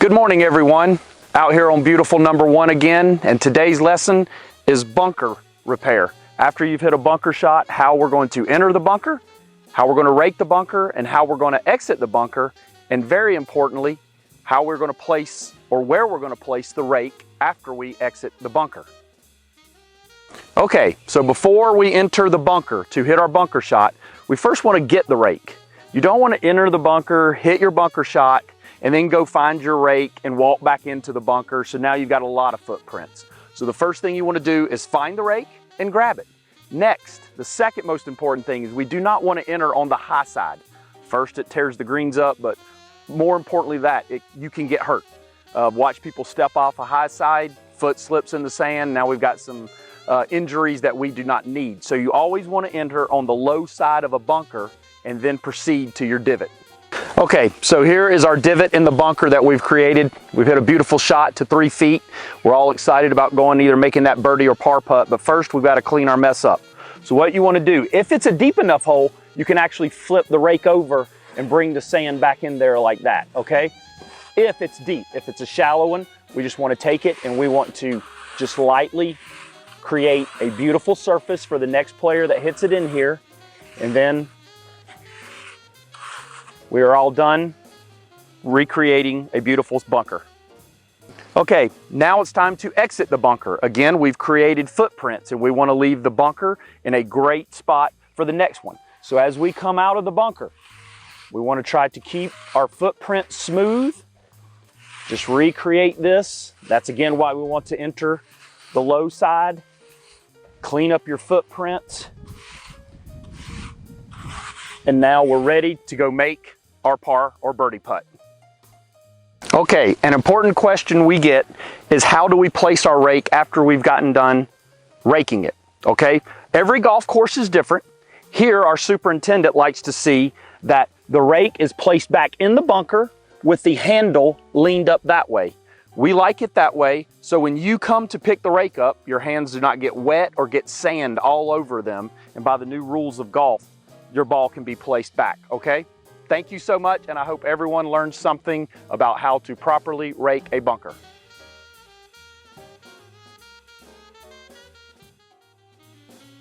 Good morning, everyone. Out here on beautiful number 1 again, and today's lesson is bunker repair. After you've hit a bunker shot, how we're going to enter the bunker, how we're going to rake the bunker, and how we're going to exit the bunker, and very importantly, how we're going to place or where we're going to place the rake after we exit the bunker. Okay, so before we enter the bunker to hit our bunker shot, we first want to get the rake. You don't want to enter the bunker, hit your bunker shot, and then go find your rake and walk back into the bunker. So now you've got a lot of footprints. So the first thing you want to do is find the rake and grab it. Next, the second most important thing is we do not want to enter on the high side. First, it tears the greens up, but more importantly you can get hurt. Watch people step off a high side, foot slips in the sand. Now we've got some injuries that we do not need. So you always want to enter on the low side of a bunker and then proceed to your divot. Okay, so here is our divot in the bunker that we've created. We've hit a beautiful shot to 3 feet. We're all excited about going either making that birdie or par putt, but first we've got to clean our mess up. So what you want to do, if it's a deep enough hole, you can actually flip the rake over and bring the sand back in there like that, okay? If it's deep, if it's a shallow one, we just want to take it and we want to just lightly create a beautiful surface for the next player that hits it in here, and then we are all done recreating a beautiful bunker. Okay, now it's time to exit the bunker. Again, we've created footprints and we want to leave the bunker in a great spot for the next one. So as we come out of the bunker, we want to try to keep our footprint smooth. Just recreate this. That's again why we want to enter the low side. Clean up your footprints. And now we're ready to go make our par or birdie putt. Okay, an important question we get is how do we place our rake after we've gotten done raking it, okay? Every golf course is different. Here, our superintendent likes to see that the rake is placed back in the bunker with the handle leaned up that way. We like it that way, so when you come to pick the rake up, your hands do not get wet or get sand all over them, and by the new rules of golf, your ball can be placed back, okay? Thank you so much, and I hope everyone learned something about how to properly rake a bunker.